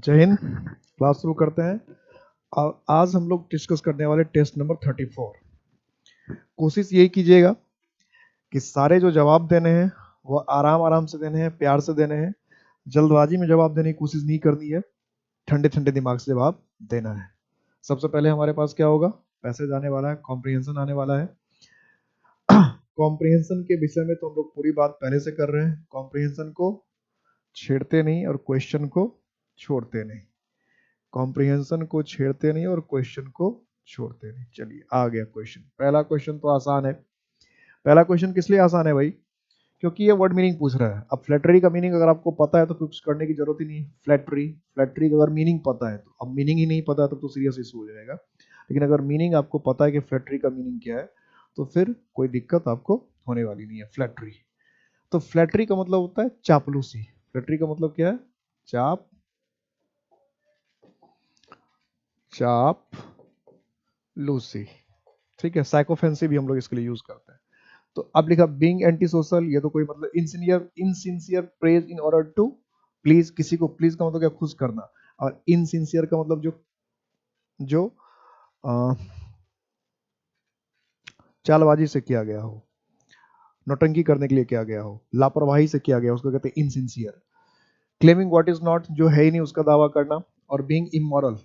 जय हिंद। क्लास शुरू करते हैं। आज हम लोग डिस्कस करने वाले टेस्ट नंबर 34। कोशिश यही कीजिएगा कि सारे जो जवाब देने हैं वो आराम आराम से देने हैं, प्यार से देने हैं। जल्दबाजी में जवाब देने की कोशिश नहीं करनी है, ठंडे ठंडे दिमाग से जवाब देना है। सबसे पहले हमारे पास क्या होगा, पैसेज आने वाला है, कॉम्प्रिहेंशन आने वाला है। कॉम्प्रिहेंशन के विषय में तो हम लोग पूरी बात पहले से कर रहे हैं। कॉम्प्रिहेंशन को छेड़ते नहीं और क्वेश्चन को छोड़ते नहीं। कॉम्प्रिहेंशन को छेड़ते नहीं और क्वेश्चन को छोड़ते नहीं। चलिए आ गया क्वेश्चन। पहला क्वेश्चन तो आसान है। पहला क्वेश्चन किस लिए आसान है भाई? क्योंकि ये वर्ड मीनिंग पूछ रहा है। अब फ्लैटरी का मीनिंग अगर आपको पता है तो कुछ करने की जरूरत ही नहीं। फ्लैटरी का अगर मीनिंग पता है तो, अब मीनिंग ही नहीं पता तो सीरियस इशू हो जाएगा। लेकिन अगर मीनिंग आपको पता है कि फ्लैटरी का मीनिंग क्या है तो फिर कोई दिक्कत आपको होने वाली नहीं है। फ्लैटरी तो फ्लैटरी का मतलब होता है चापलूसी। फ्लैटरी का मतलब क्या है? चापलूसी। ठीक है, साइकोफेंसी भी हम लोग इसके लिए यूज करते हैं। तो अब लिखा बीइंग एंटी सोशल, ये तो कोई मतलब insincere praise in order to please. किसी को प्लीज का मतलब क्या? खुश करना। और इनसिंसियर का मतलब जो जो अ, चालबाजी से किया गया हो, नौटंकी करने के लिए किया गया हो, लापरवाही से किया गया, उसको कहते हैं insincere. Claiming what is not, जो है ही नहीं उसका दावा करना। और बीइंग इमोरल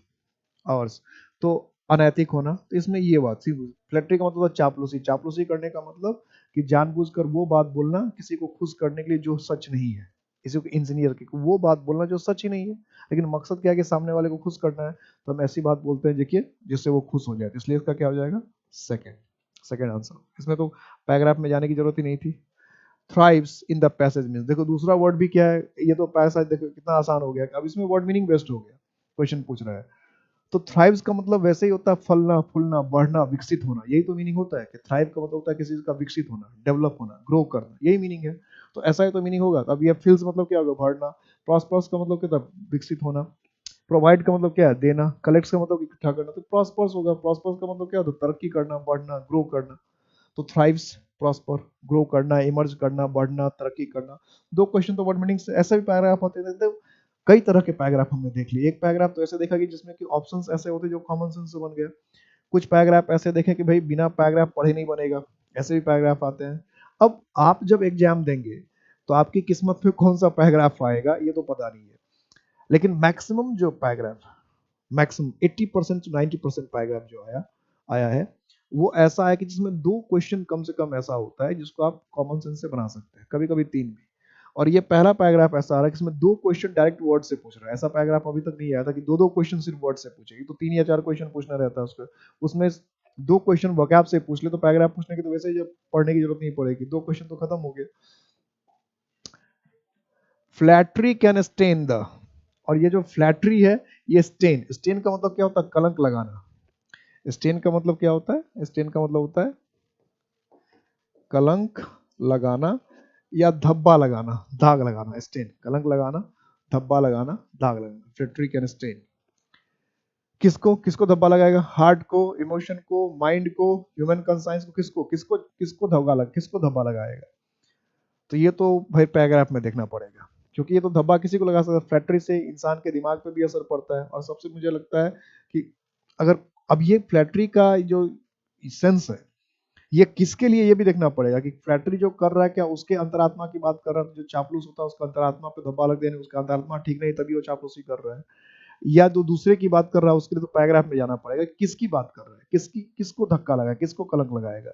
आवर्स, तो अनैतिक होना। तो इसमें ये बात सी फ्लैटरी का मतलब होता है चापलूसी। चापलूसी करने का मतलब कि जानबूझकर वो बात बोलना किसी को खुश करने के लिए जो सच नहीं है। किसी को इंजीनियर की वो बात बोलना जो सच ही नहीं है, लेकिन मकसद क्या है कि सामने वाले को खुश करना है। तो हम ऐसी बात बोलते हैं देखिए जिससे वो खुश हो जाए। तो इसलिए इसका क्या हो जाएगा? सेकंड। Second answer. इसमें तो पैराग्राफ में जाने की जरूरत ही नहीं थी। Thrives in the passage means, देखो दूसरा वर्ड भी क्या है, ये तो पैसेज देखो कितना आसान हो गया। अब इसमें वर्ड मीनिंग बेस्ट हो गया। क्वेश्चन पूछ रहा है तो थ्राइव्स का मतलब वैसे ही होता है फलना फूलना बढ़ना विकसित होना। यही तो मीनिंग होता है कि थ्राइव का मतलब होता है किसी चीज का विकसित होना, डेवलप होना, ग्रो करना। यही मीनिंग है। तो ऐसा ही तो मीनिंग होगा। अब ये फिल्स मतलब क्या होगा? बढ़ना। प्रॉस्पर्स का मतलब क्या था? विकसित होना। प्रोवाइड का मतलब क्या है? देना। कलेक्ट का मतलब इकट्ठा करना। तो प्रॉस्पर्स होगा। प्रॉस्पर्स का मतलब क्या होता है? तरक्की करना, बढ़ना, ग्रो करना। तो थ्राइव्स, प्रॉस्पर, ग्रो करना, इमर्ज करना, बढ़ना, तरक्की करना। दो क्वेश्चन तो वर्ड मीनिंग से ऐसे भी पैराग्राफ होते हैं। तो कई तरह के पैराग्राफ हमने देख लिए। एक पैराग्राफ तो ऐसे देखा कि जिसमें कि ऑप्शंस ऐसे होते जो कॉमन सेंस से बन गए। कुछ पैराग्राफ ऐसे देखे कि भाई बिना पैराग्राफ पढ़े नहीं बनेगा, ऐसे भी पैराग्राफ आते हैं। अब आप जब एग्जाम देंगे तो आपकी किस्मत में कौन सा पैराग्राफ आएगा ये तो पता नहीं है। लेकिन मैक्सिमम जो पैराग्राफ, मैक्सिमम 80% टू 90% पैराग्राफ जो आया आया है वो ऐसा है कि जिसमें दो क्वेश्चन कम से कम ऐसा होता है जिसको आप कॉमन सेंस से बना सकते हैं, कभी कभी तीन भी। और ये पहला पैराग्राफ ऐसा आ रहा है कि इसमें दो क्वेश्चन डायरेक्ट वर्ड से पूछ रहा है। ऐसा पैराग्राफ अभी तक नहीं आया था कि दो दो क्वेश्चन सिर्फ वर्ड से पूछेगी। तो 3 या 4 क्वेश्चन पूछना रहता है उसको, उसमें दो क्वेश्चन वोकैब से पूछ ले तो पैराग्राफ पूछने की तो वैसे ही जब पढ़ने की जरूरत नहीं पड़ेगी। दो क्वेश्चन तो खत्म हो गए। फ्लैटरी कैन स्टेन द, और ये जो फ्लैटरी है ये स्टेन, स्टेन का मतलब क्या होता है? कलंक लगाना। स्टेन का मतलब क्या होता है? स्टेन का मतलब होता है कलंक लगाना या धब्बा लगाना, दाग लगाना। स्टेन कलंक लगाना, धब्बा लगाना, दाग लगाना। Flattery can stain. किसको किसको धब्बा लगाएगा? हार्ट को, इमोशन को, माइंड को, ह्यूमन कंसाइंस को। किसको किसको किसको धब्बा लगाएगा? तो ये तो भाई पैराग्राफ में देखना पड़ेगा, क्योंकि ये तो धब्बा किसी को लगा सकता है। फ्लैटरी से इंसान के दिमाग पे भी असर पड़ता है। और सबसे मुझे लगता है कि अगर अब ये फ्लैटरी का जो सेंस है ये किसके लिए, ये भी देखना पड़ेगा कि फ्लैटरी जो कर रहा है क्या उसके अंतरात्मा की बात कर रहा है। जो चापलूस होता है उसका अंतरात्मा पे धब्बा लग देने, उसका अंतरात्मा ठीक नहीं तभी वो चापलूसी कर रहा है। या जो दूसरे की बात कर रहा है उसके लिए तो पैराग्राफ में जाना पड़ेगा। किसकी बात कर रहा है, किसको धक्का लगाएगा, किसको कलंक लगाएगा।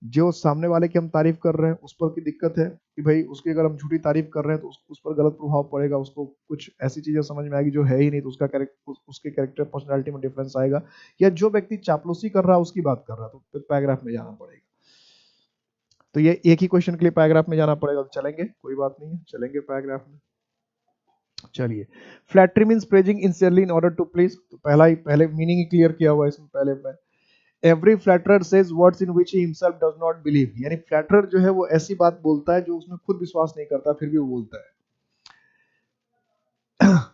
जो सामने वाले की हम तारीफ कर रहे हैं उस पर की दिक्कत है कि भाई उसकी अगर हम झूठी तारीफ कर रहे हैं तो उस पर गलत प्रभाव पड़ेगा। उसको कुछ ऐसी चीजें समझ में आएगी जो है ही नहीं, तो उसके कैरेक्टर पर्सनालिटी में डिफरेंस आएगा। या जो व्यक्ति चापलूसी कर रहा है उसकी बात कर रहा है तो फिर पैराग्राफ में जाना पड़ेगा। तो ये एक ही क्वेश्चन के लिए पैराग्राफ में जाना पड़ेगा। तो चलेंगे, कोई बात नहीं है, चलेंगे पैराग्राफ में। चलिए, flattery means praising insincerely in order to please. तो पहले मीनिंग ही क्लियर किया हुआ है इसमें पहले में। Every flatterer says words in which he himself does not believe, यानी फ्लैटरर जो है वो ऐसी बात बोलता है जो उसमें खुद विश्वास नहीं करता फिर भी वो बोलता है।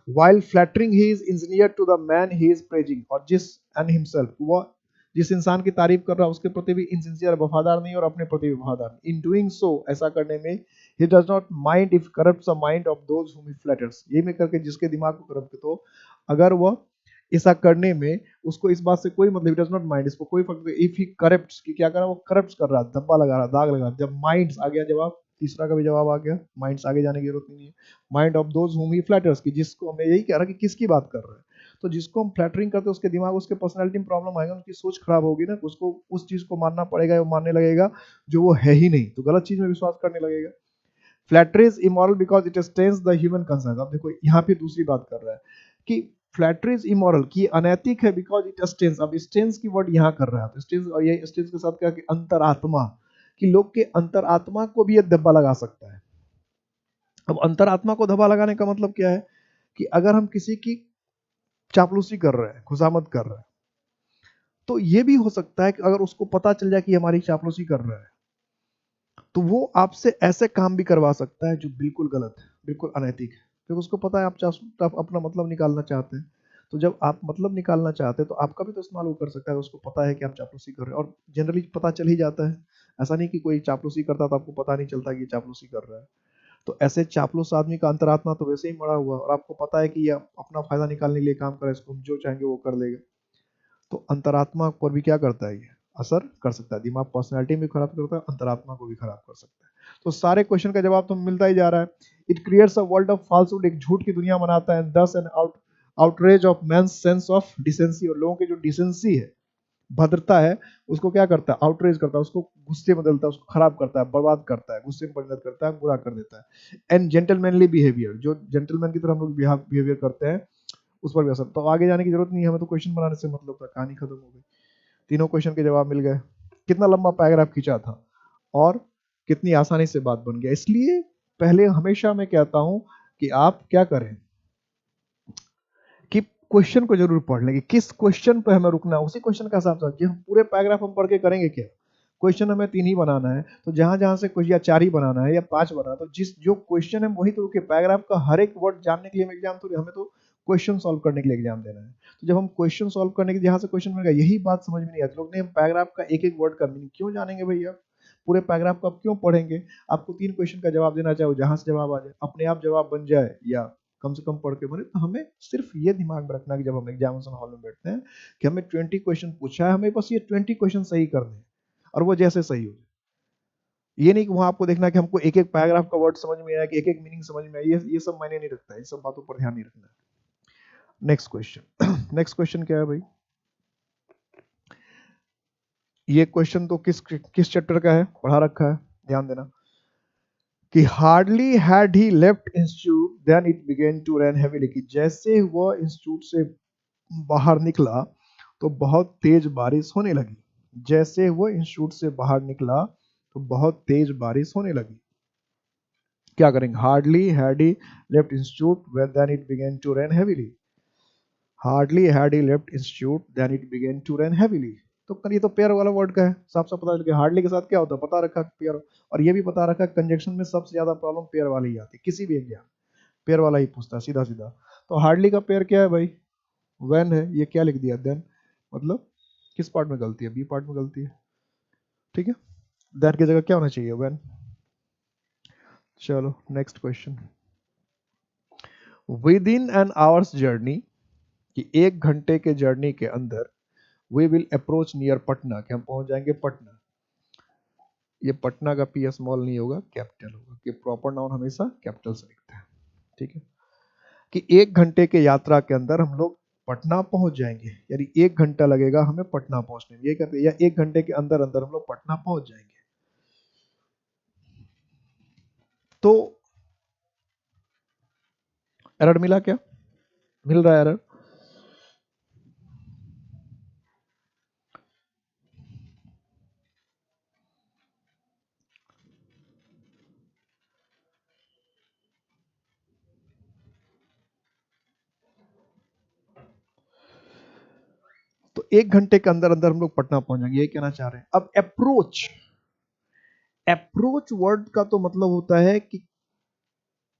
while flattering he is engineer to the man he is praising, और जिस and himself, वो जिस इंसान की तारीफ कर रहा है उसके प्रति भी इनसिंसियर, वफादार नहीं और अपने प्रति भी वफादार नहीं। इन डूइंग सो, ऐसा करने में, He does not mind if corrupts the mind of those whom he flatters. ये में करके जिसके दिमाग को करप्ट, तो अगर वह ऐसा करने में उसको इस बात से कोई मतलब, डज नॉट माइंड, इसको कोई फर्क नहीं, इफ ही करप्ट्स, कि क्या कर रहा है, वो करप्ट कर रहा है, धब्बा लगा रहा है, दाग लगा रहा है। जब माइंड्स आ गया जवाब, तीसरा का भी जवाब आ गया, माइंड्स आगे जाने की जरूरत नहीं है। माइंड ऑफ दोज हुम ही फ्लैटर्स, कि जिसको, मैं यही कह रहा कि किसकी बात कर रहा है, तो जिसको हम फ्लैटरिंग करते हैं उसके दिमाग, उसके पर्सनैलिटी में प्रॉब्लम आएगा, उनकी सोच खराब होगी ना, उसको उस चीज को मानना पड़ेगा, वो मानने लगेगा जो वो है ही नहीं, तो गलत चीज में विश्वास करने लगेगा। Flattery is immoral because it stains the human concern. अब देखो यहाँ पे दूसरी बात कर रहा है कि फ्लैटरी इज इमोरल, की अनैतिक है, बिकॉज इट स्टेन्स। अब स्टेन्स की वर्ड यहाँ कर रहा है, तो स्टेन्स, और ये स्टेन्स के साथ क्या कि अंतरात्मा, कि लोग के अंतरात्मा को भी ये धब्बा लगा सकता है। अब अंतरात्मा को धब्बा लगाने का मतलब क्या है, कि अगर हम किसी की चापलूसी कर रहे हैं, खुशामद कर रहे हैं, तो ये भी हो सकता है कि अगर उसको पता चल जाए कि हमारी चापलूसी कर रहा है, तो वो आपसे ऐसे काम भी करवा सकता है जो बिल्कुल गलत है, बिल्कुल अनैतिक है, क्योंकि उसको पता है आप अपना मतलब निकालना चाहते हैं। तो जब आप मतलब निकालना चाहते हैं तो आपका भी तो इस्तेमाल वो कर सकता है, उसको पता है कि आप चापलूसी कर रहे हैं, और जनरली पता चल ही जाता है। ऐसा नहीं कि कोई चापलूसी करता तो आपको पता नहीं चलता कि चापलूसी कर रहा है। तो ऐसे चापलूस आदमी का अंतरात्मा तो वैसे ही मरा हुआ, और आपको पता है कि ये अपना फायदा निकालने के लिए काम कर रहा है, इसको हम जो चाहेंगे वो कर लेगा। तो अंतरात्मा पर भी क्या करता है, ये असर कर सकता है। दिमाग पर्सनैलिटी भी खराब करता है, अंतरात्मा को भी खराब कर सकता है। तो सारे क्वेश्चन का जवाब तो मिलता ही जा रहा है। It creates a world of falsehood, एक झूठ की दुनिया बनाता है, thus an outrage of man's sense of decency, और लोगों की जो डिसेंसी है, भद्रता है, उसको क्या करता है, आउटरेज करता है, उसको गुस्से में बदलता है, उसको खराब करता है, बर्बाद करता है, गुस्से में परिणत करता है, बुरा कर देता है। एंड जेंटलमैनली बिहेवियर, जो जेंटलमैन की तरह हम लोग बिहेवियर करते हैं, उस पर भी असर। तो आगे जाने की जरूरत नहीं है, हमें तो क्वेश्चन बनाने से मतलब था, कहानी खत्म हो गई। तीनों क्वेश्चन के जवाब मिल गए। कितना लंबा पैराग्राफ खींचा था, और कितनी आसानी से बात बन गया। इसलिए पहले हमेशा मैं कहता हूं कि आप क्या करें, कि क्वेश्चन को जरूर पढ़ लें, कि किस क्वेश्चन पे हमें रुकना है, उसी क्वेश्चन का हिसाब से। हम पूरे पैराग्राफ हम पढ़ के करेंगे क्या, क्वेश्चन हमें 3 ही बनाना है, तो जहां जहां से कुछ, या 4 ही बनाना है या 5 बनाना है, तो जिस जो क्वेश्चन है वही तो रुके। पैराग्राफ का हर एक वर्ड जानने के लिए हम एग्जाम थोड़ी, हमें तो क्वेश्चन सॉल्व करने के लिए एग्जाम देना है। तो जब हम क्वेश्चन सॉल्व करने के, जहां से क्वेश्चन मिलेगा, यही बात समझ में नहीं आती, लोग नहीं, हम पैराग्राफ का एक एक वर्ड का मीनिंग क्यों जानेंगे भैया, पूरे पैराग्राफ को आप क्यों पढ़ेंगे। आपको 3 क्वेश्चन का जवाब देना चाहे, जहां से जवाब आ जाए, अपने आप जवाब बन जाए, या कम से कम पढ़ के बने। तो हमें सिर्फ ये दिमाग में रखना कि जब हम एग्जामिनेशन हॉल में बैठते हैं, कि हमें 20 क्वेश्चन पूछा है, हमें बस ये 20 क्वेश्चन सही करने हैं, और वो जैसे सही हो। ये नहीं कि वहां आपको देखना कि हमको एक एक पैराग्राफ का वर्ड समझ में आया, कि एक एक मीनिंग समझ में आया, ये सब मायने नहीं रखता है, इन सब बातों पर ध्यान नहीं रखना है। नेक्स्ट क्वेश्चन नेक्स्ट क्वेश्चन क्या है भाई, ये क्वेश्चन तो किस चैप्टर का है, पढ़ा रखा है, ध्यान देना, कि hardly had he left institute then it began to rain heavily, कि जैसे वह इंस्टीट्यूट से बाहर निकला तो बहुत तेज बारिश होने लगी। जैसे वो इंस्टीट्यूट से बाहर निकला तो बहुत तेज बारिश होने लगी। क्या करेंगे, hardly had he left institute then it began to rain heavily. Hardly had he left institute then it began to rain heavily. तो ये तो पेयर वाला वर्ड का है, साफ साफ पता चल गया। हार्डली के साथ क्या होता है पता रखा, पेयर। और ये भी पता रखा, कंजक्शन में सबसे ज्यादा प्रॉब्लम पेयर वाली ही आती है, किसी भी एग्जाम पेयर वाला ही पूछता है सीधा सीधा। तो हार्डली का पेयर क्या है भाई, व्हेन है, ये क्या लिख दिया, देन, मतलब किस पार्ट में गलती है, बी पार्ट में गलती है, ठीक है। देन की जगह क्या होना चाहिए, व्हेन। चलो next question, within an hours journey, कि 1 घंटे के जर्नी के अंदर, we will approach near Patna, कि हम पहुंच जाएंगे पटना। ये पटना का पी स्मॉल नहीं होगा, कैपिटल होगा, कि प्रॉपर नाउन हमेशा कैपिटल से लिखते हैं, ठीक है। कि 1 घंटे के यात्रा के अंदर हम लोग पटना पहुंच जाएंगे, यानी 1 घंटा लगेगा हमें पटना पहुंचने में, ये कहते हैं, या 1 घंटे के अंदर अंदर हम लोग पटना पहुंच जाएंगे। तो एरर मिला क्या, मिल रहा है एरर। तो 1 घंटे के अंदर अंदर हम लोग पटना पहुंच जाएंगे, ये कहना चाह रहे हैं। अब अप्रोच, अप्रोच वर्ड का तो मतलब होता है कि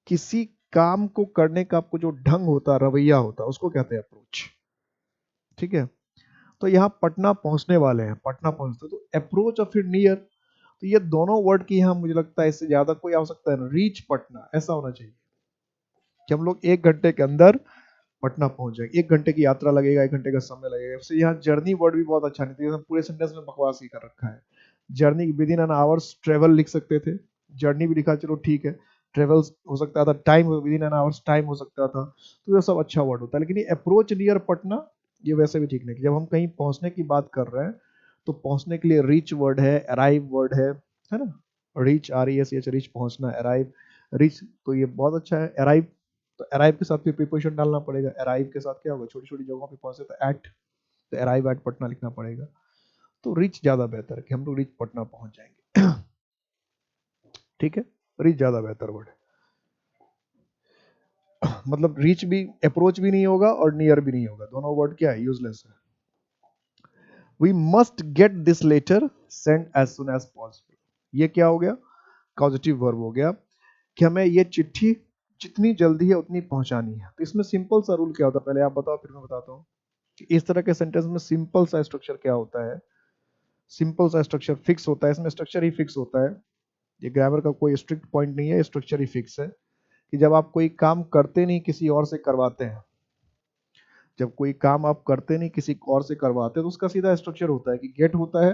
किसी काम को करने का आपको जो ढंग होता है, रवैया होता है, उसको कहते हैं अप्रोच, ठीक है। तो यहाँ पटना पहुंचने वाले हैं, पटना पहुंचते, तो अप्रोच और फिर नियर, तो ये दोनों वर्ड की यहाँ मुझे लगता है इससे ज्यादा कोई आवश्यकता है। रीच पटना ऐसा होना चाहिए कि हम लोग 1 घंटे के अंदर पटना पहुंच जाएंगे। 1 घंटे की यात्रा लगेगा, 1 घंटे का समय लगेगा। वैसे यहाँ जर्नी वर्ड भी बहुत अच्छा नहीं था, पूरे सेंटेंस में बकवास ही कर रखा है। Journey with in an hours travel लिख सकते थे, जर्नी भी लिखा, चलो ठीक है। ट्रेवल हो सकता था, time with in an hours time हो सकता था, तो ये सब अच्छा वर्ड होता है। लेकिन ये अप्रोच नियर पटना ये वैसे भी ठीक नहीं। जब हम कहीं पहुंचने की बात कर रहे हैं तो पहुंचने के लिए रीच वर्ड है, अराइव वर्ड है ना। रीच, REACH, रीच पहुंचना, अराइव रीच, तो ये बहुत अच्छा है। अराइव, तो अराइव के साथ फिर प्रीपोजिशन डालना पड़ेगा। अराइव के साथ क्या होगा, छोटी छोटी जगहों पे पहुंचे तो एट, तो अराइव एट पटना लिखना पड़ेगा। तो रिच ज्यादा बेहतर है कि हम लोग रिच पटना पहुंच जाएंगे। ठीक है, रिच ज्यादा बेहतर वर्ड है। मतलब रीच भी, अप्रोच भी नहीं होगा और नियर भी नहीं होगा, दोनों वर्ड क्या है, यूजलेस है। We must get this letter send as soon as possible, ये क्या हो गया, पॉजिटिव वर्ब हो गया कि हमें ये चिट्ठी जितनी जल्दी है उतनी पहुंचानी है। तो इसमें सिंपल सा रूल क्या होता है, पहले आप बताओ फिर मैं बताता हूँ। इस तरह के सेंटेंस में सिंपल सा स्ट्रक्चर क्या होता है, सिंपल सा स्ट्रक्चर फिक्स होता है, इसमें स्ट्रक्चर ही फिक्स होता है। ये ग्रामर का कोई स्ट्रिक्ट पॉइंट नहीं है, स्ट्रक्चर ही फिक्स है कि जब आप कोई काम करते नहीं किसी और से करवाते हैं, जब कोई काम आप करते नहीं किसी और से करवाते हैं तो उसका सीधा स्ट्रक्चर होता है कि गेट होता है,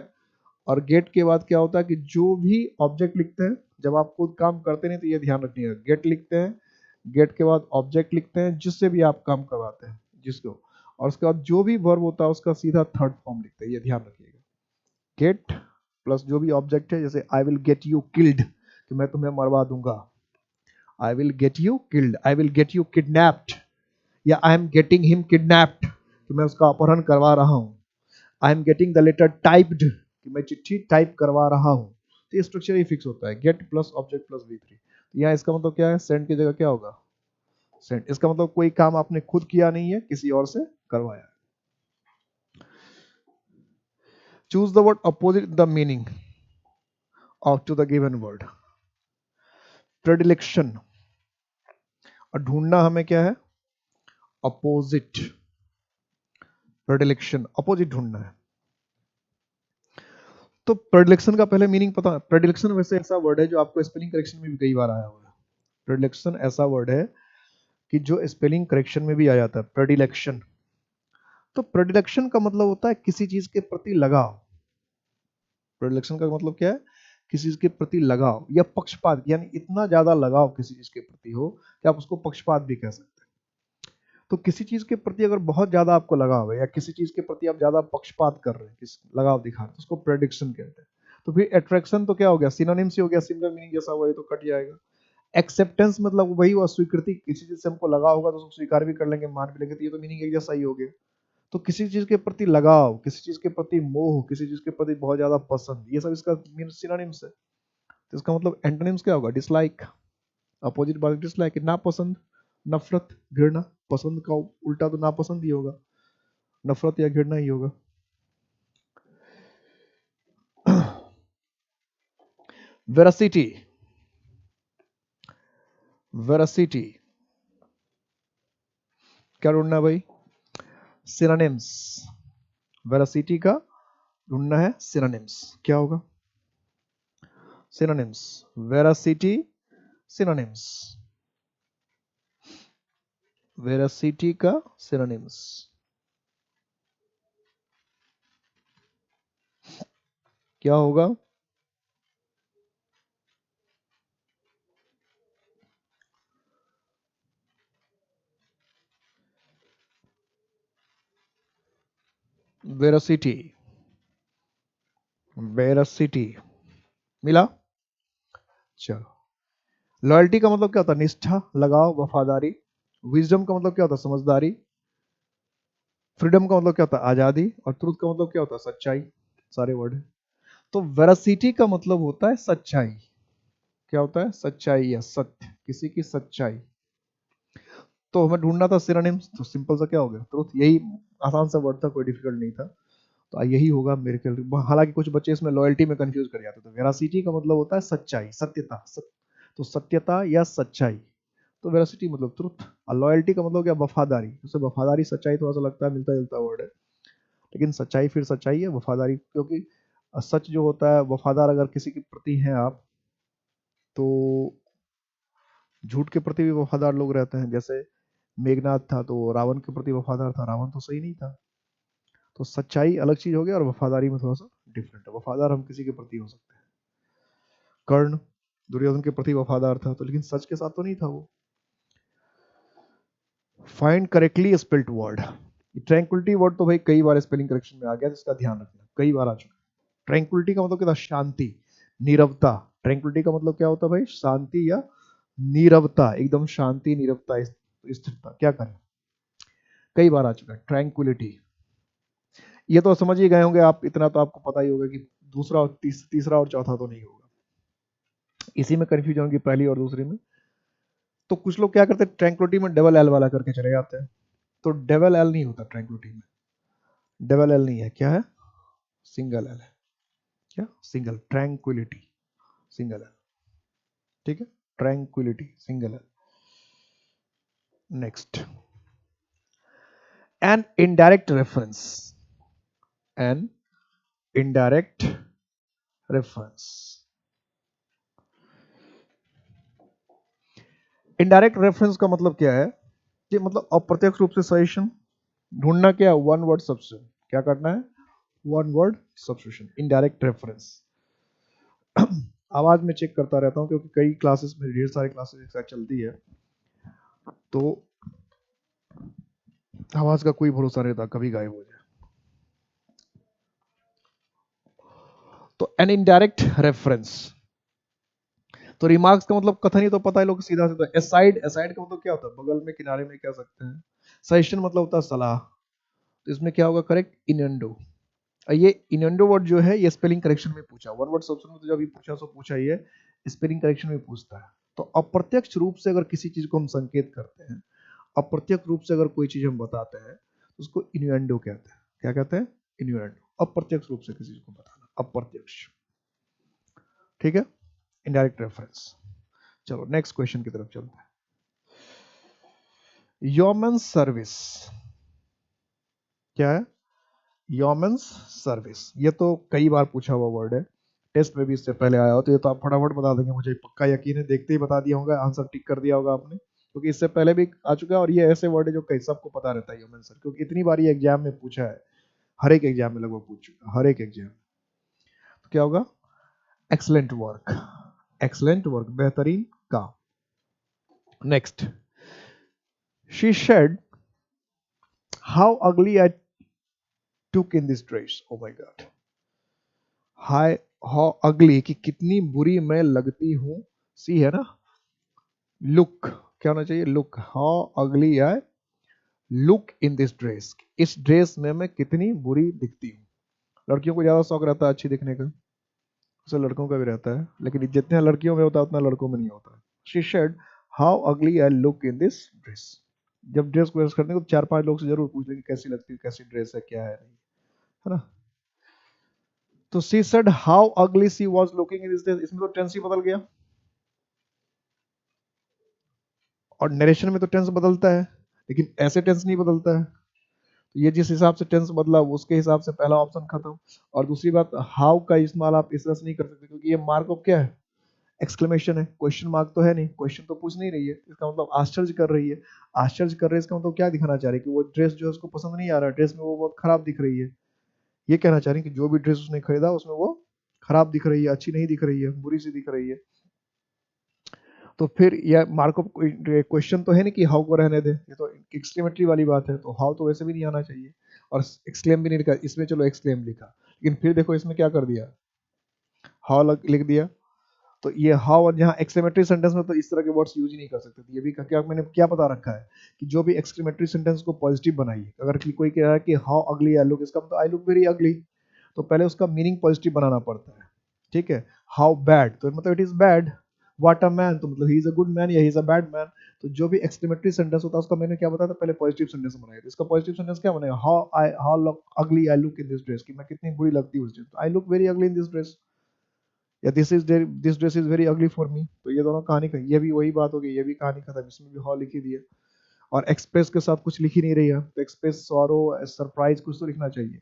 और गेट के बाद क्या होता है कि जो भी ऑब्जेक्ट लिखते हैं, जब आप खुद काम करते नहीं तो ये ध्यान रखिएगा, गेट लिखते हैं, गेट के बाद ऑब्जेक्ट लिखते हैं जिससे भी आप काम करवाते हैं जिसको, और उसके बाद जो भी वर्ब होता है उसका सीधा थर्ड फॉर्म लिखते हैं, ये ध्यान रखिएगा। गेट प्लस जो भी ऑब्जेक्ट है, जैसे I will get you killed, कि मैं तुम्हें मरवा दूंगा। I will get you killed, I will get you kidnapped, या I am getting him kidnapped, कि मैं उसका अपहरण करवा रहा हूँ। I am getting the letter typed, कि मैं चिट्ठी टाइप करवा रहा हूँ। तो ये स्ट्रक्चर ही फिक्स होता है, gate plus object plus V3। तो यहाँ इसका मतलब क्या है, सेंड की जगह क्या होगा, सेंड। इसका मतलब कोई काम आपने खुद किया नहीं है, किसी और से करवाया है। Choose the word opposite the meaning of to the given word. Predilection, और ढूंढना हमें क्या है, अपोजिट। प्रेडिलेक्शन अपोजिट ढूंढना है। तो प्रेडिलेक्शन का पहले मीनिंग पता है। प्रेडिलेक्शन वैसे ऐसा वर्ड है जो आपको स्पेलिंग करेक्शन में भी कई बार आया हुआ है। प्रेडिलेक्शन ऐसा वर्ड है कि जो स्पेलिंग करेक्शन में भी आ जाता है, प्रेडिलेक्शन। तो प्रेडिलेक्शन का मतलब होता है किसी चीज के प्रति लगाव। प्रेडिलेक्शन का मतलब क्या है, किसी चीज के प्रति लगाव या पक्षपात, यानी इतना ज्यादा लगाव किसी चीज के प्रति हो कि आप उसको पक्षपात भी कह सकते हैं। तो किसी चीज के प्रति अगर बहुत ज्यादा आपको लगाव है या किसी चीज के प्रति आप ज्यादा पक्षपात कर रहे हैं, किस लगाव दिखा रहे हैं, तो उसको प्रेडिक्शन कहते हैं। तो फिर अट्रैक्शन तो क्या हो गया, सिनोनिम से हो गया, सिमिलर मीनिंग जैसा हुआ, ये तो कट जाएगा। एक्सेप्टेंस मतलब वही हुआ स्वीकृति, किसी चीज से हमको लगाव होगा तो उसको स्वीकार भी कर लेंगे, मान भी लेंगे, तो ये तो मीनिंग एक जैसा ही हो गया। तो किसी चीज के प्रति लगाव, किसी चीज के प्रति मोह, किसी चीज के प्रति बहुत ज्यादा पसंद, ये सब इसका सिनोनिम्स है। तो इसका मतलब एंटोनिम्स क्या होगा, डिसलाइक, अपोजिट बात डिसलाइक, नापसंद, नफरत, घृणा। पसंद का उल्टा तो नापसंद ही होगा, नफरत या घृणा ही होगा। वेरासिटी, वेरासिटी क्या ढूंढना भाई, सिनोनिम्स। वेरासिटी का ढूंढना है सिनोनिम्स, क्या होगा, सिनोनिम्स, वेरासिटी, सिनोनिम्स, वेरासिटी का सिनोनिम्स क्या होगा, वेरासिटी, वेरासिटी मिला। चलो, लॉयल्टी का मतलब क्या होता है, निष्ठा, लगाव, वफादारी। विजडम का मतलब क्या होता है, समझदारी। फ्रीडम का मतलब क्या होता है, आजादी। और ट्रूथ का मतलब क्या होता है, सच्चाई। सारे वर्ड है। तो वेरासिटी का मतलब होता है सच्चाई। क्या होता है, सच्चाई या सत्य, किसी की सच्चाई। तो हमें ढूंढना था सिनोनिम्स, तो सिंपल सा क्या हो गया, ट्रूथ। यही आसान सा वर्ड था, कोई डिफिकल्ट नहीं था। तो यही होगा मेरे ख्याल। हालांकि कुछ बच्चे इसमें लॉयल्टी में कंफ्यूज कर जाते, तो वेरासिटी का मतलब होता है सच्चाई, सत्यता, तो सत्यता या सच्चाई। तो वेरासिटी मतलब ट्रुथ। और लॉयल्टी का मतलब क्या, वफादारी। उससे वफादारी सच्चाई थोड़ा सा लगता है मिलता जुलता वर्ड है, लेकिन सच्चाई फिर सच्चाई है, वफादारी क्योंकि सच जो होता है, वफादार अगर किसी के प्रति हैं आप, तो झूठ के प्रति भी वफादार लोग रहते हैं। जैसे मेघनाथ था तो रावण के प्रति वफादार था, रावण तो सही नहीं था। तो सच्चाई अलग चीज हो गया और वफादारी में थोड़ा सा डिफरेंट है। वफादार हम किसी के प्रति हो सकते हैं। कर्ण दुर्योधन के प्रति वफादार था, तो लेकिन सच के साथ तो नहीं था वो। Find correctly spelled word. Tranquillity word तो भाई कई बार स्पेलिंग करेक्शन में आ गया, जिसका ध्यान रखना, कई बार आ चुका। ट्रैंक्विलिटी का मतलब क्या था? शांति, नीरवता। ट्रैंक्विलिटी का मतलब क्या होता है भाई? शांति या नीरवता, एकदम शांति, नीरवता, स्थिरता। क्या करें, कई बार आ चुका है ट्रैंक्विलिटी। ये तो समझ ही गए होंगे आप, इतना तो आपको पता ही होगा कि दूसरा और तीसरा और चौथा तो नहीं होगा। इसी में कंफ्यूजन होगी, पहली और दूसरी में। तो कुछ लोग क्या करते हैं, ट्रैंक्विलिटी में डबल एल वाला करके चले जाते हैं। तो डबल एल नहीं होता ट्रैंक्विलिटी में, डबल एल नहीं है। क्या है? सिंगल एल है। क्या? Single, tranquillity single L. ठीक है, tranquillity single L. Next, an indirect reference. An indirect reference. Indirect reference का मतलब क्या है? कि मतलब अप्रत्यक्ष रूप से सजेशन ढूंढना। क्या? One word substitution. क्या करना है? One word substitution, indirect reference. आवाज में चेक करता रहता हूँ क्योंकि कई क्लासेस में, ढेर सारी क्लासेस एक साथ चलती है, तो आवाज का कोई भरोसा नहीं रहता, कभी गायब हो जाए। तो एन इनडायरेक्ट रेफरेंस। तो रिमार्क्स का मतलब कथन ही तो पता है लोग, सीधा सीधा। एसाइड, एसाइड का मतलब क्या होता है? बगल में, किनारे में कह सकते हैं। सजेशन मतलब होता है सलाह। तो इसमें क्या होगा करेक्ट? इनएंडो। ये इनएंडो वर्ड जो है, ये स्पेलिंग करेक्शन में पूछा, वन वर्ड सब्स्टिट्यूशन में तो जब ये पूछा सो पूछा, ये स्पेलिंग करेक्शन में पूछता है। तो अप्रत्यक्ष रूप से अगर किसी चीज को हम संकेत करते हैं, अप्रत्यक्ष रूप से अगर कोई चीज हम बताते हैं, तो उसको इन्यूएंडो कहते हैं। क्या कहते हैं? इन्यूएंडो। अप्रत्यक्ष रूप से किसी चीज को बताना, अप्रत्यक्ष। ठीक है, इनडायरेक्ट रेफरेंस। चलो नेक्स्ट क्वेश्चन की तरफ चलते हैं। योमेंस सर्विस। क्या है? योमेंस सर्विस। ये तो कई बार पूछा हुआ वर्ड है, टेस्ट में भी इससे पहले आया हो, तो ये तो आप फटाफट बता देंगे, मुझे पक्का यकीन है, देखते ही बता दिया होगा, आंसर टिक कर दिया होगा आपने, क्योंकि इससे पहले भी आ चुका है। और ये ऐसे वर्ड है जो कई सबको पता रहता है, ह्यूमन सर, क्योंकि इतनी बार ये एग्जाम में पूछा है, हर एक एग्जाम में लगभग पूछ चुका है, हर एक एग्जाम। तो क्या होगा? एक्सलेंट वर्क, एक्सलेंट वर्क, बेहतरीन काम। Next, she said how ugly I took in this dress. Oh my god. हाय, हाउ अगली, कि कितनी बुरी मैं लगती हूँ। सी है ना, लुक क्या होना चाहिए? Look, how ugly I look in this dress, इस ड्रेस में मैं कितनी बुरी दिखती हूँ। लड़कियों को ज्यादा शौक रहता है अच्छी दिखने का, उसे लड़कों का भी रहता है, लेकिन जितने लड़कियों में होता है उतना लड़कों में नहीं होता। She said how ugly I look in this dress. जब ड्रेस को वेयर करने को 4-5 लोग से जरूर पूछ लेंगे कैसी लगती है, कैसी ड्रेस है, क्या है, नहीं है ना। तो शी सेड हाउ अगली she was looking in this dress, इसमें तो टेंस ही बदल गया, और नरेशन में तो टेंस बदलता है, लेकिन ऐसे टेंस नहीं बदलता है। तो ये जिस हिसाब से टेंस बदला, उसके हिसाब से पहला ऑप्शन खत्म। और दूसरी बात, हाउ का इस्तेमाल आप इस तरह से नहीं कर सकते, क्योंकि ये मार्क ऑफ क्या है? एक्सक्लेमेशन है, क्वेश्चन मार्क तो है नहीं, क्वेश्चन तो पूछ नहीं रही है, इसका मतलब आश्चर्य कर रही है। आश्चर्य कर रही है, इसका मतलब क्या दिखाना चाह रही है? कि वो ड्रेस जो है उसको पसंद नहीं आ रहा है, ड्रेस में वो बहुत खराब दिख रही है। ये कहना चाह रही है कि जो भी ड्रेस उसने खरीदा उसमें वो खराब दिख रही है, अच्छी नहीं दिख रही है, बुरी सी दिख रही है। तो फिर यह मार्कअप क्वेश्चन तो है नहीं कि हाउ को रहने दे, ये तो एक्सक्लेमेटरी वाली बात है, तो हाउ तो वैसे भी नहीं आना चाहिए, और एक्सक्लेम भी नहीं लिखा इसमें, चलो एक्सक्लेम लिखा, लेकिन फिर देखो इसमें क्या कर दिया, हाउ लिख दिया। तो ये हाउ, और यहाँ एक्सक्लेमेटरी सेंटेंस में तो इस तरह के वर्ड्स यूज ही नहीं कर सकते थे। ये भी क्या मैंने क्या पता रखा है कि जो भी एक्सक्लेमेटरी सेंटेंस को पॉजिटिव बनाइए, अगर कोई कह रहा है कि हाउ अगली आई लुक, इसका मतलब आई लुक वेरी अगली, तो पहले उसका मीनिंग पॉजिटिव बनाना पड़ता है। ठीक है, हाउ बैड, तो मतलब it is bad. What a man, तो मतलब he is a good man या he is a bad man. तो जो भी एक्सक्लेमेटरी सेंटेंस होता है उसका मैंने क्या बताया था, पहले पॉजिटिव सेंटेंस बनाया। तो इसका पॉजिटिव सेंटेंस क्या बनेगा? How ugly I look in this dress, कि मैं कितनी बुरी लगती हूँ इस dress, I look very ugly in this dress, या this dress is very ugly for me. तो ये दोनों कहानी का, ये भी वही बात होगी, ये भी कहानी खत्म, इसमें भी हाउ लिखी दी है, और एक्सप्रेस के साथ कुछ लिख ही नहीं रही है, तो एक्सप्रेस, सॉरो, सरप्राइज कुछ तो लिखना चाहिए।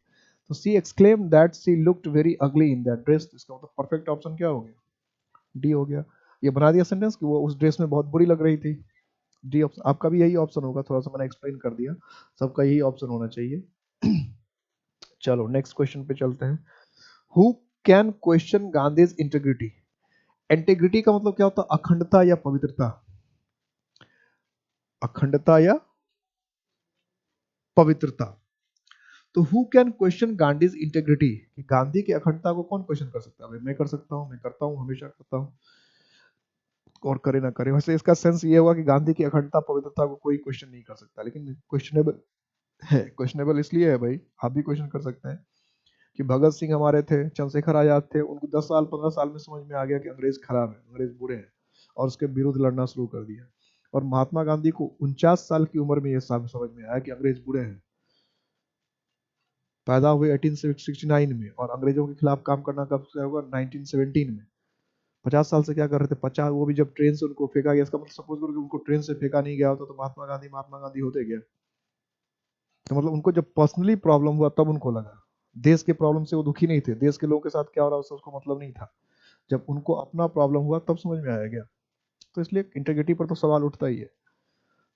तो she exclaim that she looked very ugly in that dress, इसका मतलब परफेक्ट ऑप्शन क्या हो गया? डी हो गया। ये बना दिया सेंटेंस कि वो उस ड्रेस में बहुत बुरी लग रही थी। D option. आपका भी यही ऑप्शन होगा, थोड़ा सा मैंने एक्सप्लेन कर दिया, सबका यही ऑप्शन होना चाहिए। चलो नेक्स्ट क्वेश्चन पे चलते हैं। Who can question Gandhi's integrity? Integrity का मतलब क्या होता है? अखंडता या पवित्रता। अखंडता या पवित्रता। तो who can question Gandhi's integrity? Gandhi की अखंडता को कौन क्वेश्चन कर सकता है? भाई मैं कर सकता हूँ, मैं करता हूँ, हमेशा करता हूँ, और करे ना करे। वैसे इसका सेंस ये होगा कि गांधी की अखंडता पवित्रता को कोई क्वेश्चन नहीं कर सकता, लेकिन क्वेश्चनेबल है। क्वेश्चनेबल इसलिए है भाई, आप भी क्वेश्चन कर सकते हैं कि भगत सिंह हमारे थे, चंद्रशेखर आजाद थे, उनको 10 साल 15 साल में समझ में आ गया कि अंग्रेज खराब है, अंग्रेज बुरे हैं, और उसके विरुद्ध लड़ना शुरू कर दिया। और महात्मा गांधी को 49 साल की उम्र में यह समझ में आया कि अंग्रेज बुरे हैं। पैदा हुए 1869 में, और अंग्रेजों के खिलाफ काम करना कब से होगा? 1917 में। 50 साल से क्या कर रहे थे? 50, वो भी जब ट्रेन से उनको फेंका गया। इसका मतलब सपोज करो कि उनको ट्रेन से फेंका नहीं गया होता तो महात्मा गांधी होते क्या? तो मतलब उनको जब पर्सनली प्रॉब्लम हुआ तब उनको लगा। देश के प्रॉब्लम से वो दुखी नहीं थे, देश के लोगों के साथ क्या हो रहा है उससे उसको मतलब नहीं था। जब उनको अपना प्रॉब्लम हुआ तब समझ में आया गया। तो इसलिए इंटेग्रिटी पर तो सवाल उठता ही है।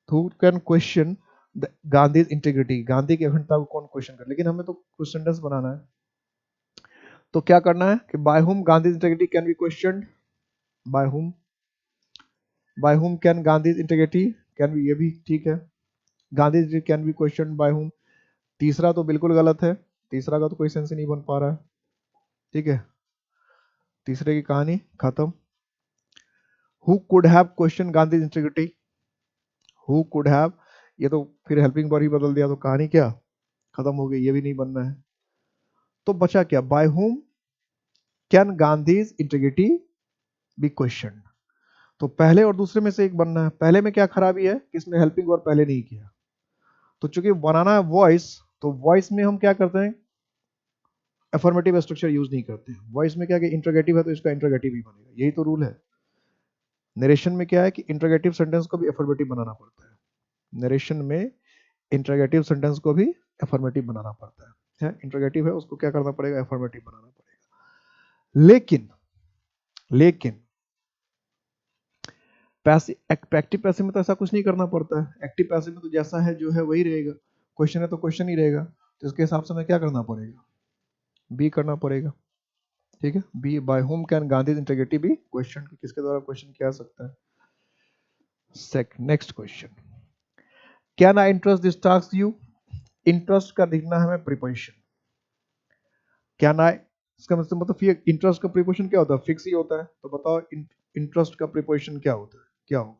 Who can question Gandhi integrity? Gandhi की अखंडता को कौन क्वेश्चन कर? लेकिन हमें तो कुछ सेंटेंस बनाना है, तो क्या करना है कि by whom Gandhi integrity can be question? By whom? Bye whom can Gandhi integrity can be, ये भी ठीक है। Gandhi can be question by whom. तीसरा तो बिल्कुल गलत है, तीसरा का तो कोई सेंस ही नहीं बन पा रहा है। ठीक है, तीसरे की कहानी खत्म। Who could have question Gandhi integrity? Who could have, ये तो फिर हेल्पिंग वर्ब ही बदल दिया, तो कहानी क्या खत्म हो गई, ये भी नहीं बनना है। तो बचा क्या? By whom can Gandhi's integrity be question? तो पहले और दूसरे में से एक बनना है। पहले में क्या खराबी है कि इसमें हेल्पिंग वर्ब पहले नहीं किया। तो चूंकि बनाना है वॉइस, तो वॉइस में हम क्या करते हैं? अफर्मेटिव स्ट्रक्चर यूज नहीं करते हैं। वॉइस में क्या कि इंट्रोगेटिव है तो इसका इंट्रोगेटिव ही बनेगा, यही तो रूल है। नरेशन में क्या है कि इंट्रोगेटिव सेंटेंस को भी अफर्मेटिव बनाना पड़ता है। नरेशन में इंट्रोगेटिव सेंटेंस को भी अफर्मेटिव बनाना पड़ता है। इंट्रोगेटिव है उसको क्या करना पड़ेगा? अफर्मेटिव बनाना पड़ेगा। लेकिन एक्टिव पैसिव में तो ऐसा कुछ नहीं करना पड़ता है। एक्टिव पैसिव में तो जैसा है जो है वही रहेगा, क्वेश्चन है तो क्वेश्चन ही रहेगा। तो इसके हिसाब से हमें क्या करना पड़ेगा? बी करना पड़ेगा। ठीक है, B. By whom can Gandhi integrity be question? किसके द्वारा क्वेश्चन किया जा सकता है? Next question, can I interest this task you? Interest का दिखना है हमें प्रीपोजिशन। कैन आई, इसका मतलब इंटरेस्ट का प्रीपोजिशन क्या होता है? फिक्स ही होता है। तो बताओ इंटरेस्ट का प्रीपोजिशन क्या होता है? क्या हो?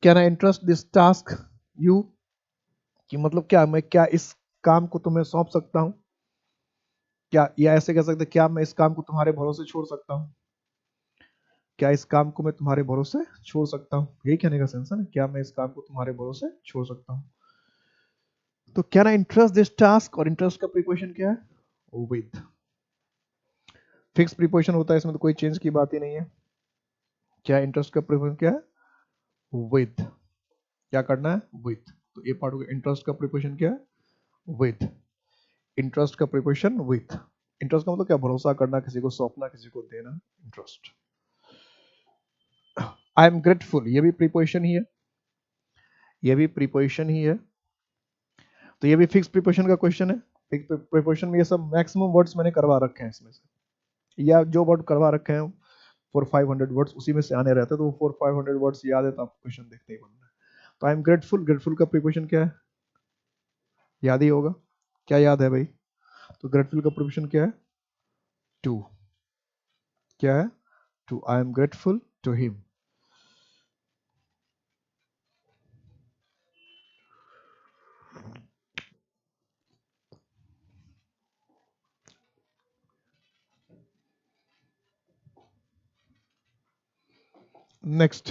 Can I interest this task you? कि मतलब क्या, मैं क्या इस काम को तुम्हें सौंप सकता हूं? क्या, या ऐसे कह सकते क्या मैं इस काम को तुम्हारे भरोसे छोड़ सकता हूं? क्या इस काम को मैं तुम्हारे भरोसे छोड़ सकता हूं? यही कहने का सेंस है ना, क्या मैं इस काम को तुम्हारे भरोसे छोड़ सकता हूं? तो can I interest this task, और इंटरेस्ट का प्रीपोजिशन क्या है? विद। फिक्स प्रीपोजिशन होता है, इसमें तो कोई चेंज की बात ही नहीं है। क्या इंटरेस्ट का प्रीपोजिशन क्या है? विद। क्या करना है? विद। तो ये पार्ट हो गया। इंटरेस्ट का प्रीपोजिशन क्या है? विद। इंटरेस्ट का प्रीपोजिशन विद। इंटरेस्ट का मतलब क्या? भरोसा करना, किसी को सौंपना, किसी को देना। इंटरेस्ट। आई एम ग्रेटफुल, ये भी प्रीपोजिशन ही है, ये भी प्रीपोजिशन ही है। तो ये भी फिक्स प्रीपोजिशन का क्वेश्चन है। फिक्स प्रीपोजिशन में ये सब मैक्सिमम वर्ड्स मैंने करवा रखे हैं इसमें से, या जो वर्ड करवा रखे हैं 400-500 वर्ड्स उसी में से आने रहते हैं। तो 400-500 वर्ड्स याद है तो आपको क्वेश्चन देखते ही बनना है। तो आई एम ग्रेटफुल, ग्रेटफुल का प्रीपोजिशन क्या है? याद ही होगा। क्या याद है भाई? तो ग्रेटफुल का प्रीपोजिशन क्या है? टू। क्या है? To. I am grateful to him. Next,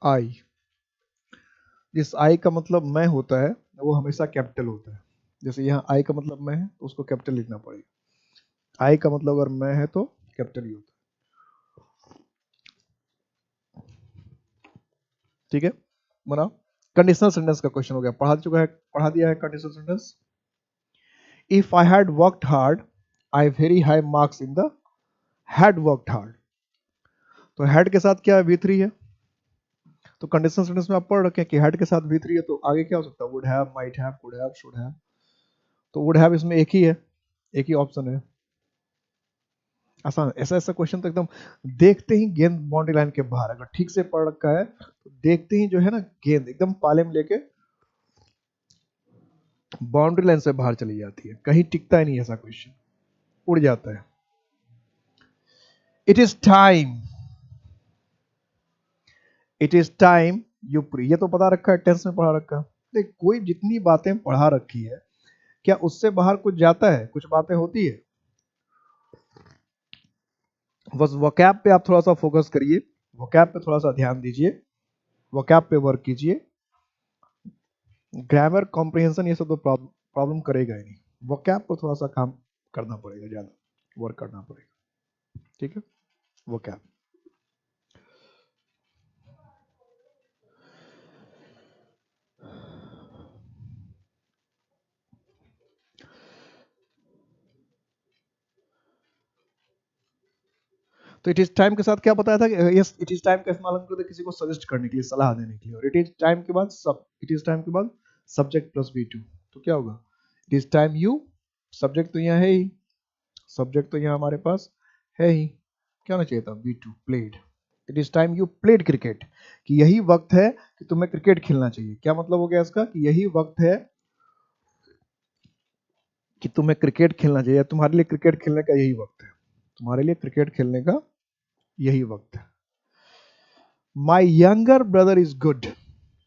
I, जिस आई का मतलब मैं होता है वो हमेशा कैपिटल होता है। जैसे यहाँ आई का मतलब मैं है तो उसको कैपिटल लिखना पड़ेगा। आई का मतलब अगर मैं है तो कैपिटल ही होता है। ठीक है, बनाओ। कंडीशनल सेंटेंस का क्वेश्चन हो गया, पढ़ा दिया है conditional sentence. If I had worked hard I very high marks in the had worked hard. तो हैड के साथ क्या है, V3 है। तो कंडीशनल सेंटेंस में आप पढ़ रखे हैं कि हैड के साथ V3 है, तो आगे क्या हो सकता है, would have, might have, could have, should have. तो वुड हैव इसमें एक ही है, एक ही ऑप्शन है। आसान, ऐसा ऐसा क्वेश्चन तो एकदम देखते ही गेंद बाउंड्री लाइन के बाहर, अगर ठीक से पढ़ रखा है तो देखते ही जो है ना गेंद एकदम पाले में लेके बाउंड्री लाइन से बाहर चली जाती है, कहीं टिकता ही नहीं ऐसा क्वेश्चन, उड़ जाता है। It is time, it is time you pre, ये तो पता रखा है, टेंस में पढ़ा रखा है। देख, कोई जितनी बातें पढ़ा रखी है क्या उससे बाहर कुछ जाता है, कुछ बातें होती है। बस वोकैब पे आप थोड़ा सा फोकस करिए, वोकैब पे थोड़ा सा ध्यान दीजिए, वोकैब पे वर्क कीजिए। ग्रामर कॉम्प्रिहेंशन ये सब तो प्रॉब्लम करेगा ही नहीं, वोकैब पर थोड़ा सा काम करना पड़ेगा, ज्यादा वर्क करना पड़ेगा। ठीक है, वोकैब। तो इट इज टाइम के साथ क्या बताया था कि यस, इट इज टाइम का इस्तेमाल हम करते हैं किसी को सजेस्ट करने के लिए, सलाह देने के लिए। और इट इज टाइम के बाद सब, इट इज टाइम के बाद सब्जेक्ट प्लस V2, तो क्या होगा, it is time you, subject तो यहाँ है ही, सब्जेक्ट तो यहाँ हमारे पास है ही, क्या होना चाहिए था, V2 played. It is time you played cricket, कि यही वक्त है कि तुम्हें क्रिकेट खेलना चाहिए। क्या मतलब हो गया इसका, कि यही वक्त है कि तुम्हें क्रिकेट खेलना चाहिए, तुम्हारे लिए क्रिकेट खेलने का यही वक्त है, तुम्हारे लिए क्रिकेट खेलने का यही वक्त है। My younger brother is good,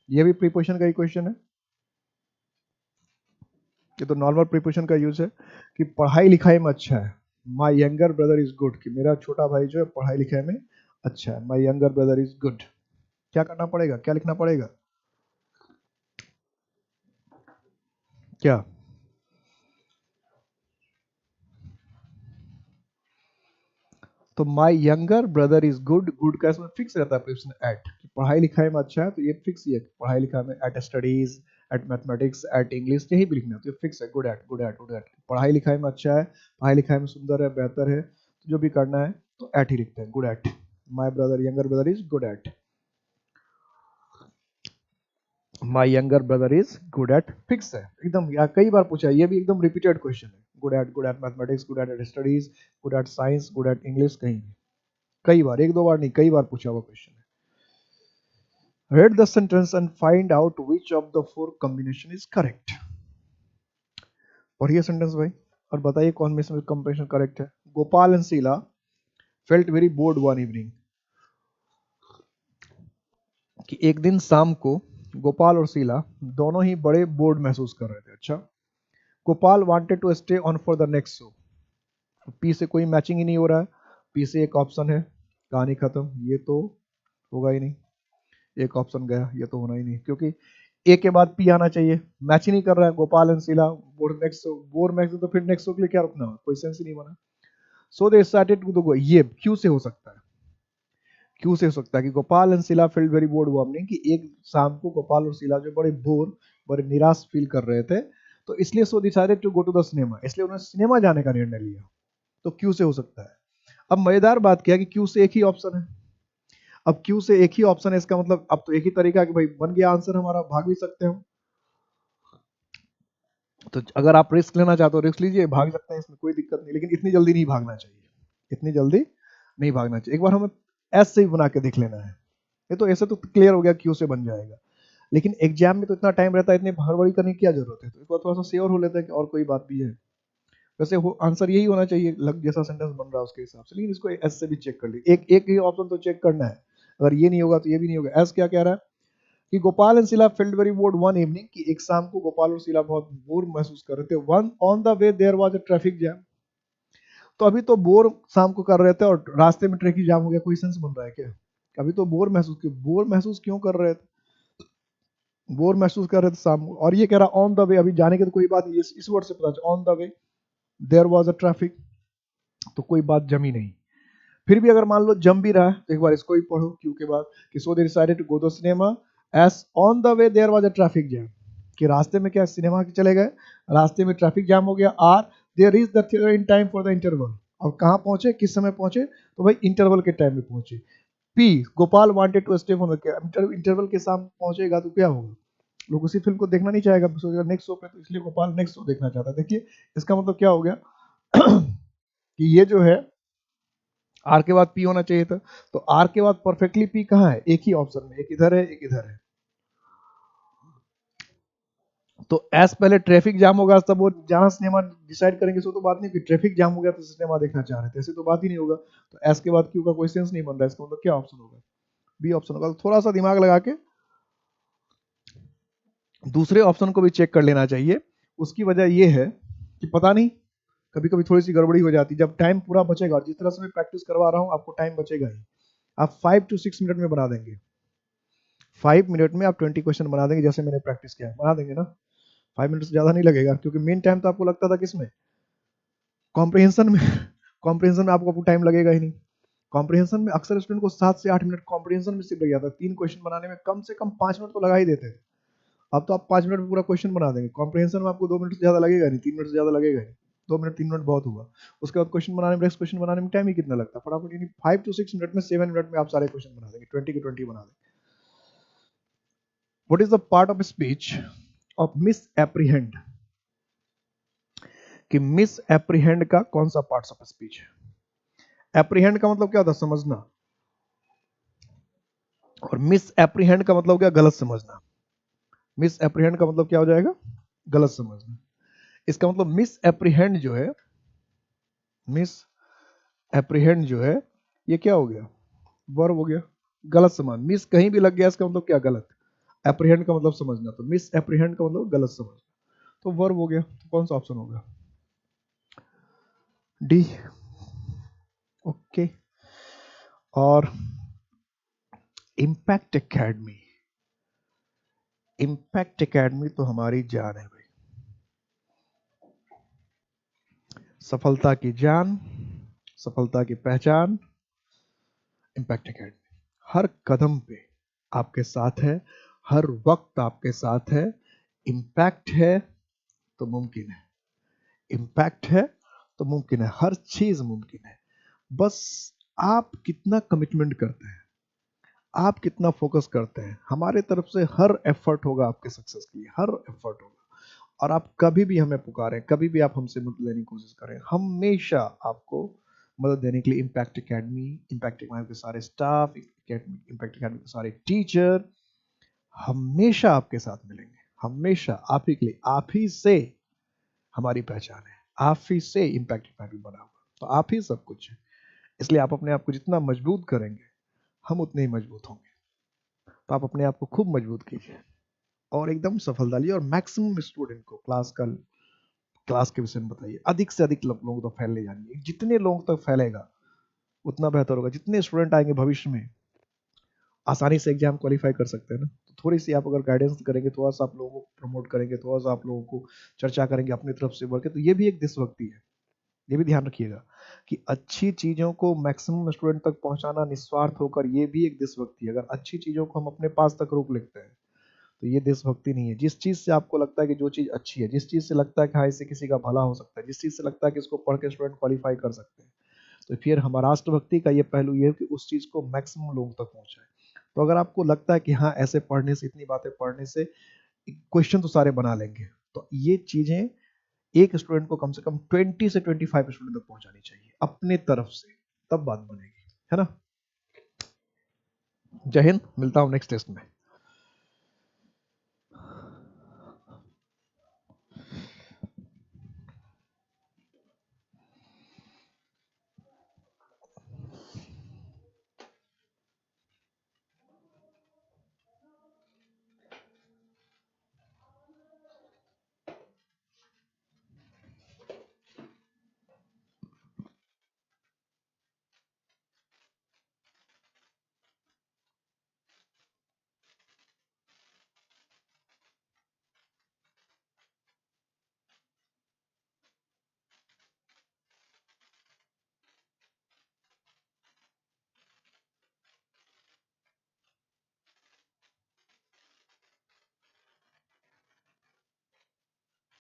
ये भी प्रीपोजिशन का ही क्वेश्चन है, ये तो नॉर्मल प्रीपोजिशन का यूज है कि पढ़ाई लिखाई में अच्छा है। My younger brother is good, कि मेरा छोटा भाई जो है पढ़ाई लिखाई में अच्छा है। My younger brother is good, क्या करना पड़ेगा, क्या लिखना पड़ेगा, क्या, तो my younger brother is good, good का इसमें फिक्स रहता है प्रीपोजिशन एट, कि पढ़ाई लिखाई में अच्छा है, तो ये फिक्स ही है, पढ़ाई लिखाई में, at studies, at mathematics, at English, यही भी लिखना है, तो ये फिक्स है, good at, good at, good at. पढ़ाई लिखाई में अच्छा है, पढ़ाई लिखाई में सुंदर है, बेहतर है, तो जो भी करना है तो एट ही लिखते हैं, good at. My brother, younger brother is good at, my younger brother is good at, fix है एकदम, या कई बार पूछा है, ये भी एकदम रिपीटेड क्वेश्चन है। Good at mathematics, good at studies, good at science, good at English, कहीं भी, कई बार, एक दो बार नहीं, कई बार पूछा हुआ क्वेश्चन है। Read the sentence and find out which of the four combination is correct. पढ़िए सेंटेंस भाई और बताइए कौन में इसमें कॉम्बिनेशन करेक्ट है। Gopal and Sheela felt very bored one evening, कि एक दिन शाम को गोपाल और शीला दोनों ही बड़े बोर्ड महसूस कर रहे थे। अच्छा, Gopal wanted to stay on for the next show, P से कोई मैचिंग ही नहीं हो रहा है, पी से एक ऑप्शन है, कहानी खत्म, ये तो होगा ही नहीं, एक ऑप्शन गया, ये तो होना ही नहीं, क्योंकि ए के बाद पी आना चाहिए, मैच ही नहीं कर रहा है। Gopal and Sheela bored next, bored next, तो फिर नेक्स्ट के लिए क्या रुकना, कोई सेंस ही नहीं बना। सो दे स्टार्टेड टू गो, ये क्यों से हो सकता है, क्यों से हो सकता है कि Gopal and Sheela field very bored warming, कि एक शाम को गोपाल और शीला जो बड़े बोर, बड़े निराश फील कर रहे थे, तो इसलिए so decided to go to the cinema, इसलिए उन्होंने सिनेमा जाने का निर्णय लिया। तो क्यों से हो सकता है। अब मजेदार बात क्या है कि क्यों से एक ही ऑप्शन है, अब क्यों से एक ही ऑप्शन है, इसका मतलब अब तो एक ही तरीका है कि भाई बन गया आंसर हमारा, भाग भी सकते हो। तो अगर आप रिस्क लेना चाहते हो रिस्क लीजिए, भाग सकते हैं, इसमें कोई दिक्कत नहीं, लेकिन इतनी जल्दी नहीं भागना चाहिए, इतनी जल्दी नहीं भागना चाहिए। एक बार हमें एस से ही बना के देख लेना है, ये तो ऐसे तो क्लियर हो गया क्यू से बन जाएगा, लेकिन एग्जाम में तो इतना टाइम रहता है, इतनी हड़बड़ी करने की क्या जरूरत है, तो एक बार थोड़ा सा श्योर हो लेते हैं कि और कोई बात भी है। वैसे हो आंसर यही होना चाहिए, लग जैसा सेंटेंस बन रहा है उसके हिसाब से, लेकिन इसको एस से भी चेक कर लीजिए, एक एक ही ऑप्शन तो चेक करना है, अगर ये नहीं होगा तो ये भी नहीं होगा। एस क्या कह रहा है कि Gopal and Sheela felt very bored one evening, कि एक शाम को गोपाल और शीला बहुत बोर महसूस कर रहे थे। One on the way there was a traffic jam, तो अभी तो बोर शाम को कर रहे थे और रास्ते में ट्रैफिक जाम हो गया, कोई सेंस बन रहा है क्या, अभी तो बोर महसूस क्यों कर रहे थे? बोर महसूस कर रहे थे शाम को। और ये कह रहा ऑन द वे, अभी जाने की तो कोई बात नहीं, इस वर्ड से पता चला on the way there was a traffic, तो कोई बात जमी नहीं। फिर भी अगर मान लो जम भी रहा है तो एक बार इसको ही पढ़ो क्यू के बाद कि so they decided to go to cinema as on the way there was a traffic jam, कि रास्ते में क्या सिनेमा के चले गए, रास्ते में ट्रैफिक जाम हो गया। Are they reach the theatre in time for the interval, और कहाँ पहुंचे, किस समय पहुंचे, तो भाई इंटरवल के टाइम में पहुंचे। P Gopal wanted to stay for the interval के साथ पहुंचेगा तो क्या होगा, लोग उसी फिल्म को देखना नहीं चाहेगा, सोचेगा नेक्स्ट शो पे, तो इसलिए गोपाल नेक्स्ट शो देखना चाहता है। देखिए इसका मतलब क्या हो गया कि ये जो है आर के बाद पी होना चाहिए था, तो आर के बाद परफेक्टली पी कहाँ है, एक ही ऑप्शन में, एक इधर है एक इधर है। तो एस पहले ट्रैफिक जाम होगा तब वो जहां सिनेमा डिसाइड करेंगे, सो तो बात नहीं कि ट्रैफिक जाम हो गया तो सिनेमा देखना चाह रहे थे, ऐसे तो बात ही नहीं होगा। तो एस के बाद क्यू का कोई सेंस नहीं बन रहा है, इसका मतलब क्या ऑप्शन होगा, बी ऑप्शन होगा। तो थोड़ा सा दिमाग लगा के दूसरे ऑप्शन को भी चेक कर लेना चाहिए। उसकी वजह यह है कि पता नहीं कभी कभी थोड़ी सी गड़बड़ी हो जाती है, जब टाइम पूरा बचेगा, और जिस तरह से मैं प्रैक्टिस करवा रहा हूँ आपको टाइम बचेगा ही, आप 5 to 6 मिनट में बना देंगे, 5 मिनट में आप 20 क्वेश्चन बना देंगे, जैसे मैंने प्रैक्टिस किया है बना देंगे ना। 5 मिनट से ज्यादा नहीं लगेगा, क्योंकि मेन टाइम तो आपको लगता था किसमें, कॉम्प्रिहेंशन में कॉम्प्रिहेंशन में आपको टाइम लगेगा ही नहीं। कॉम्प्रिहेंशन में अक्सर स्टूडेंट को 7 से 8 मिनट कॉम्प्रिहेंशन में सिर्फ लग जाता है, 3 क्वेश्चन बनाने में कम से कम 5 मिनट तो लगा ही देते हैं। अब तो आप 5 मिनट में पूरा क्वेश्चन बना देंगे, कॉम्प्रिहेंशन में आपको 2 मिनट से ज्यादा लगेगा नहीं, 3 मिनट से ज्यादा लगेगा नहीं, 2 मिनट 3 मिनट बहुत हुआ। उसके बाद क्वेश्चन बनाने में, नेक्स्ट क्वेश्चन बनाने में टाइम ही कितना लगता है, फटाफट, यानी 5 to 6 मिनट में 7 मिनट में आप सारे क्वेश्चन बना देंगे, 20 के 20 बना देंगे। What is the part of speech of miss apprehend, कि मिस एप्रीहेंड का कौन सा पार्ट ऑफ स्पीच है। एप्रीहेंड का मतलब क्या होता है, समझना, और मिस एप्रीहेंड का मतलब क्या, गलत समझना। मिस एप्रीहेंड का मतलब क्या हो जाएगा, गलत समझना। इसका मतलब मिस एप्रीहेंड जो है, मिस एप्रीहेंड जो है, ये क्या हो गया, वर्ब हो गया, गलत समझ। मिस कहीं भी लग गया इसका मतलब क्या, गलत। एप्रीहेंड का मतलब समझना, तो मिस एप्रीहेंड का मतलब गलत समझना, तो वर्ब हो गया। तो कौन सा ऑप्शन होगा, डी। ओके। और इम्पैक्ट एकेडमी, इम्पैक्ट एकेडमी तो हमारी जान है भाई, सफलता की जान, सफलता की पहचान, इम्पैक्ट एकेडमी हर कदम पे आपके साथ है, हर वक्त आपके साथ है। इम्पैक्ट है तो मुमकिन है, इम्पैक्ट है तो मुमकिन है, हर चीज मुमकिन है। बस आप कितना कमिटमेंट करते हैं, आप कितना फोकस करते हैं, हमारे तरफ से हर एफर्ट होगा आपके सक्सेस के लिए, हर एफर्ट होगा। और आप कभी भी हमें पुकारें, कभी भी आप हमसे मदद लेने की कोशिश करें, हमेशा आपको मदद देने के लिए इम्पैक्ट एकेडमी के सारे स्टाफ, इम्पैक्ट एकेडमी के सारे टीचर हमेशा आपके साथ मिलेंगे, हमेशा आप ही के लिए। आप ही से हमारी पहचान है, आप ही से इम्पैक्ट एकेडमी बना हुआ, तो आप ही सब कुछ है। इसलिए आप अपने आप को जितना मजबूत करेंगे, हम उतने ही मजबूत होंगे। तो आप अपने आप को खूब मजबूत कीजिए और एकदम सफलता लीजिए, और मैक्सिमम स्टूडेंट को क्लास के विषय में बताइए, अधिक से अधिक लोगों तक फैलने जानिए, जितने लोगों तक फैलेगा उतना बेहतर होगा। जितने स्टूडेंट आएंगे भविष्य में आसानी से एग्जाम क्वालिफाई कर सकते हैं ना, तो थोड़ी सी आप अगर गाइडेंस करेंगे, थोड़ा सा आप लोगों को प्रमोट करेंगे, थोड़ा सा आप लोगों को चर्चा करेंगे अपनी तरफ से बढ़ के, तो ये भी एक देशभक्ति है। ये भी ध्यान रखिएगा कि अच्छी चीजों को मैक्सिमम स्टूडेंट तक पहुंचाना निस्वार्थ होकर, ये भी एक देशभक्ति है। अगर अच्छी चीजों को हम अपने पास तक रोक लेते हैं तो ये देशभक्ति नहीं है। जिस चीज से आपको लगता है कि जो चीज अच्छी है, जिस चीज से लगता है कि हाँ इससे किसी का भला हो सकता है, जिस चीज से लगता है कि इसको पढ़ के स्टूडेंट क्वालिफाई कर सकते हैं, तो फिर हमारा राष्ट्रभक्ति का ये पहलू ये है कि उस चीज को मैक्सिमम लोगों तक पहुंचाए। तो अगर आपको लगता है कि हाँ ऐसे पढ़ने से, इतनी बातें पढ़ने से क्वेश्चन तो सारे बना लेंगे, तो ये चीजें एक स्टूडेंट को कम से कम 20 से 25 स्टूडेंट तक पहुंचानी चाहिए अपने तरफ से, तब बात बनेगी, है ना। जय हिंद, मिलता हूं नेक्स्ट टेस्ट में।